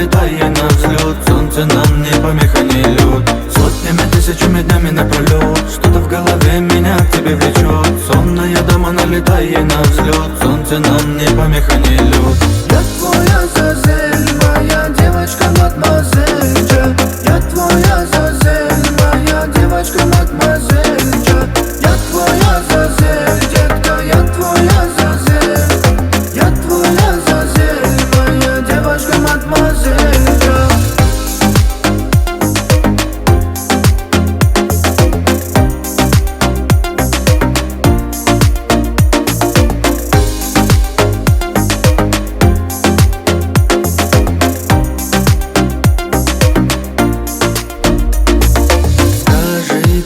налетая на взлет. Солнце нам не помеха, не лед. Сотнями, тысячами днями напролет. Что-то в голове меня к тебе влечет. Сонная дама, налетая на взлет. Солнце нам не помеха, не лед. Я твоя Азазель, моя девочка мадемуазель Джа. Я твоя Азазель, моя девочка мадемуазель Джа. Я твоя Азазель, детка, я твоя Азазель. Я твоя Азазель, моя девочка мадемуазель Джа.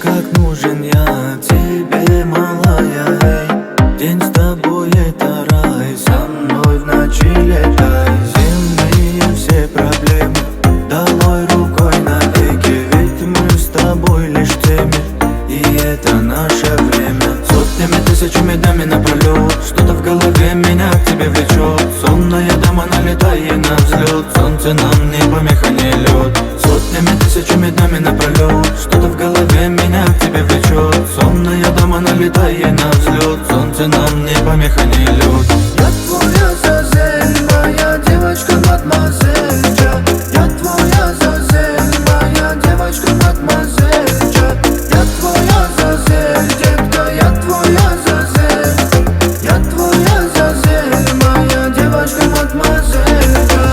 Как нужен я тебе, малая, эй. День с тобой это рай, со мной в ночи летай. Земные все проблемы долой рукой навеки. Ведь мы с тобой лишь теми, и это наше время. Сотнями, тысячами днями напролет. Что-то в голове меня к тебе влечет. Сонная дама, налетая на взлет. Солнце нам не помеха, не лед. Сотнями, тысячами днями напролет. Что-то в голове меня к тебе влечет. Сонная дама, налетая на взлет. Солнце нам не помеха, не лед. Я твоя Азазель, моя девочка мадемуазель Джа. Я твоя Азазель, моя девочка мадемуазель Джа. Я твоя Азазель, детка, я твоя Азазель. Я твоя Азазель, моя девочка мадемуазель Джа.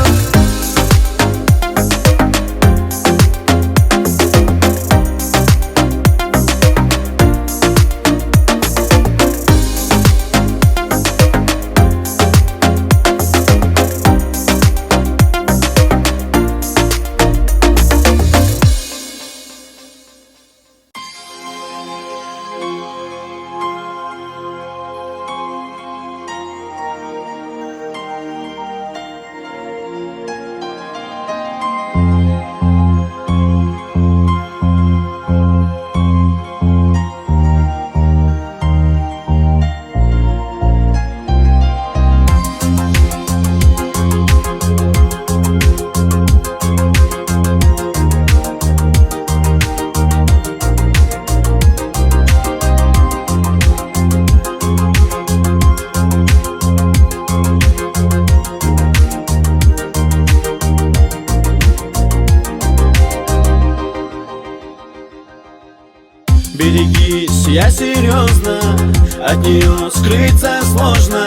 Берегись, я серьезно, от нее скрыться сложно.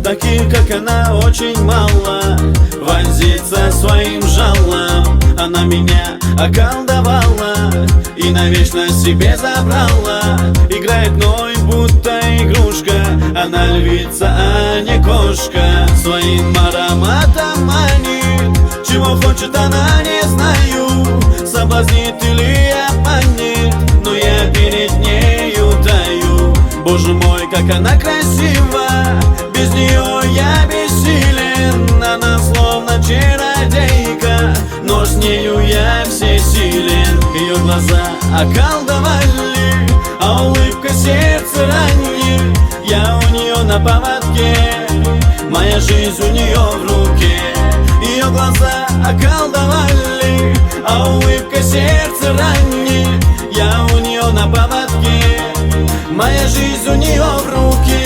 Таких, как она, очень мало. Вонзиться своим жалом. Она меня околдовала и навечно себе забрала. Играет мной, будто игрушка. Она львица, а не кошка. Своим ароматом манит. Чего хочет она, не знаю. Соблазнит или обманет, но я перед нею таю. Боже мой, как она красива, без нее я бессилен. Она словно чародейка, но с нею я всесилен. Ее глаза околдовали, а улыбка сердце ранит. Я у нее на поводке, моя жизнь у нее в руке. Ее глаза околдовали, а улыбка сердце ранит. Я у нее на поводке, моя жизнь у нее в руке.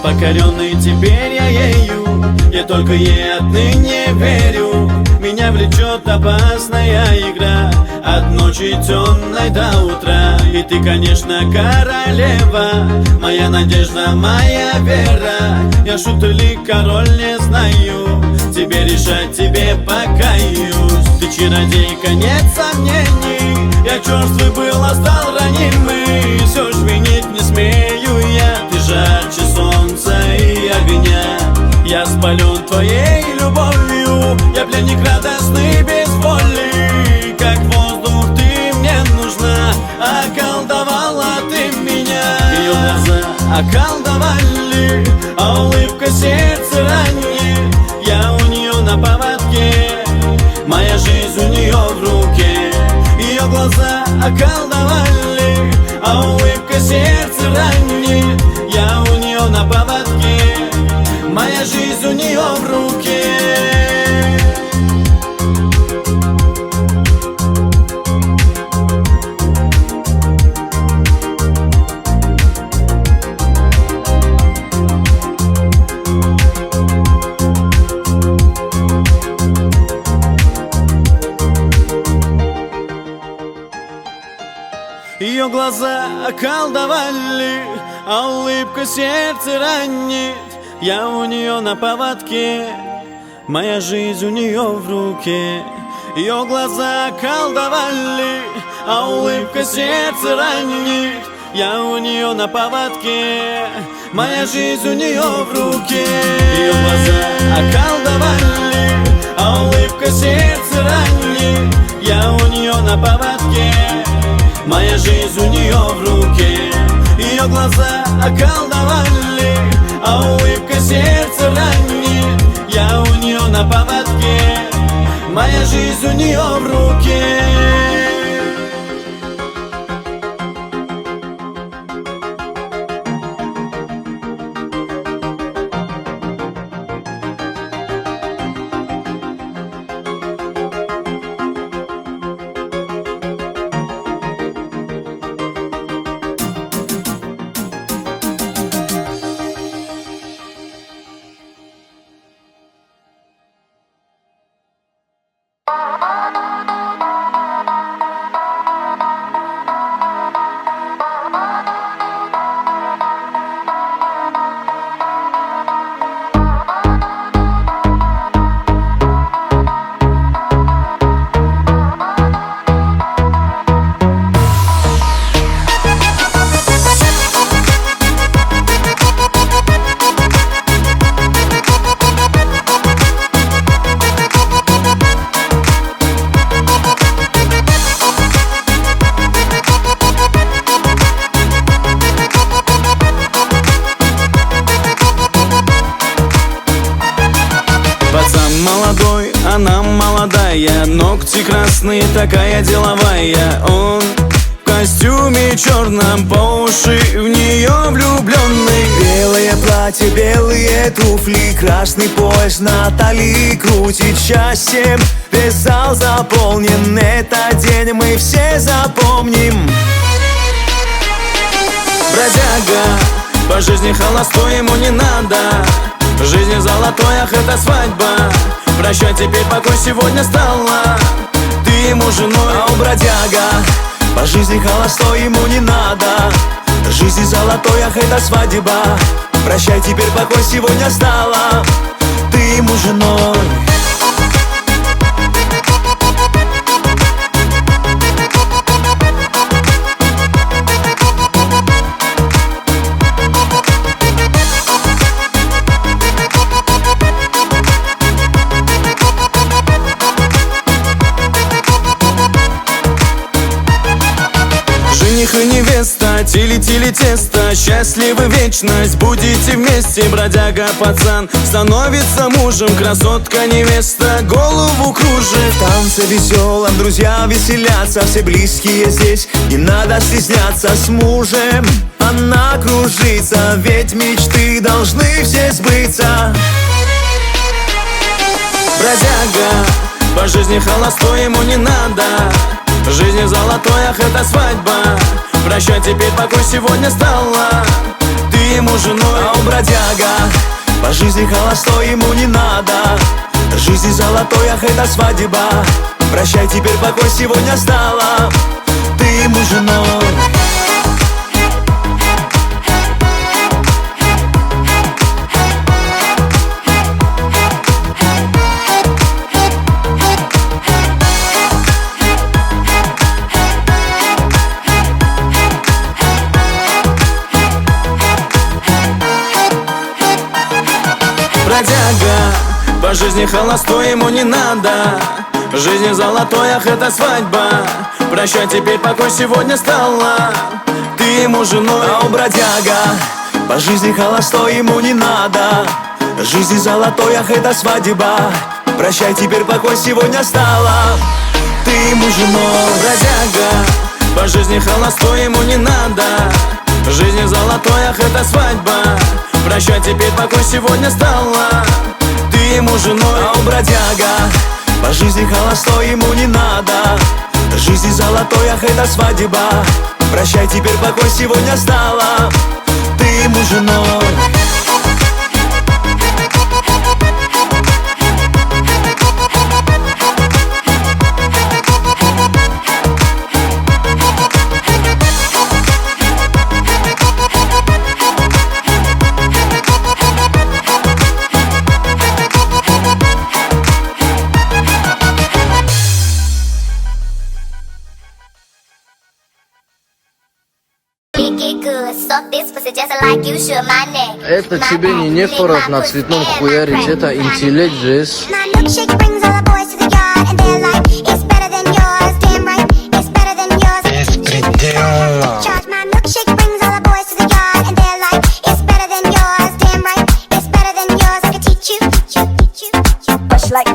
Покоренный теперь я ею, я только ей отныне верю. Меня влечет опасная игра, от ночи темной до утра. И ты, конечно, королева, моя надежда, моя вера. Я шут или король, не знаю, тебе решать, тебе покаюсь. Ты чародейка, нет сомнений, я черствый был, а стал ранимый. Все ж винить не смею я, ты жарче солнца и огня. Я спален твоей любовью, я пленник радостный без воли. Как воздух ты мне нужна, околдовала ты меня. Ее глаза околдовали, а улыбка сердце ранит. Я у нее на поводке, моя жизнь у нее в руке. Ее глаза околдовали, а улыбка сердце ранит. Я у нее на поводке, моя жизнь у нее в руке. Ее глаза околдовали, а улыбка сердце ранит. Я у нее на поводке, моя жизнь у нее в руке. Ее глаза околдовали, а улыбка сердце ранит. Я у нее на поводке, моя жизнь у нее в руке. Ее глаза околдовали, а улыбка сердце ранит. Я у нее на поводке, моя жизнь у нее в руке. Ее глаза околдовали, а улыбка сердце ранит. Я у нее на поводке, моя жизнь у нее в руке. Молодой, она молодая, ногти красные, такая деловая. Он в костюме черном, по уши в нее влюбленный. Белое платье, белые туфли, красный пояс на талии крутит счастьем. Весь зал заполнен, этот день мы все запомним. Бродяга, по жизни холостой, ему не надо. В жизни золотой, ах, это свадьба. Прощай, теперь покой сегодня стала. Ты ему женой, А он бродяга, по жизни холостой, ему не надо. В жизни золотой, ах, это свадьба. Прощай, теперь покой сегодня стала. Ты ему женой. жених и невеста, тили-тили тесто, счастливы вечность, будете вместе. Бродяга пацан становится мужем, красотка невеста голову кружит. В танце веселом друзья веселятся, все близкие здесь, не надо стесняться. С мужем она кружится, ведь мечты должны все сбыться. Бродяга, по жизни холостой, ему не надо. В жизни золотой, ах, это свадьба. Прощай, теперь покой сегодня стала. Ты ему женой, А он бродяга, по жизни холостой, ему не надо. В жизни золотой, ах, это свадьба. Прощай, теперь покой сегодня стала. Ты ему женой. бродяга, по жизни холостой, ему не надо. В жизни золотой, ах, это свадьба. Прощай, теперь покой сегодня стала. Ты ему женой, А он бродяга, По жизни холостой ему не надо. Жизни золотой, ах, это свадьба. Прощай, теперь покой сегодня стала. Ты ему женой, бродяга. По жизни холостой ему не надо. Жизни золотой, ах, это свадьба. Прощай, теперь покой сегодня стала. Ты ему женой, а он бродяга. По жизни холостой ему не надо. Жизни золотой, ах, это свадьба. Прощай, теперь покой сегодня стала. Ты ему женой. Это тебе не некоров на цветном хуярить, это интеллект, Джесс. Беспредельно. Like,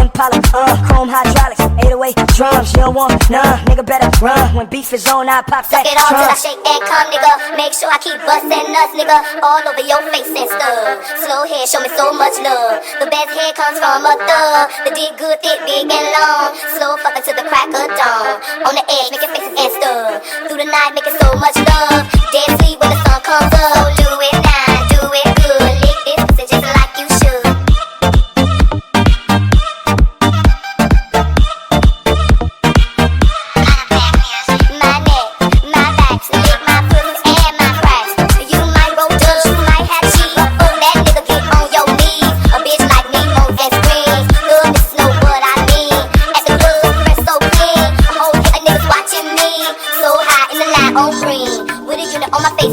Impala, chrome hydraulics, 808 drums, you don't want none, nigga better run, when beef is on, I pop that Suck it all till I shake and come, nigga, make sure I keep bustin' nuts, nigga, all over your face and stuff, slow head, show me so much love, the best head comes from a thug, the dick good, thick, big and long, slow fuckin' to the crack of dawn, on the edge, making faces and stuff, through the night, making so much love, dead sleep when the sun comes up, so do it now, do it good, lick this pussy just like you should.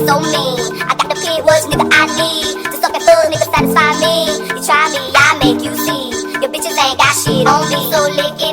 So mean, I got the pig words, nigga, I need to suck and thug, nigga, satisfy me. You try me, I make you see. Your bitches ain't got shit on me, so lick it.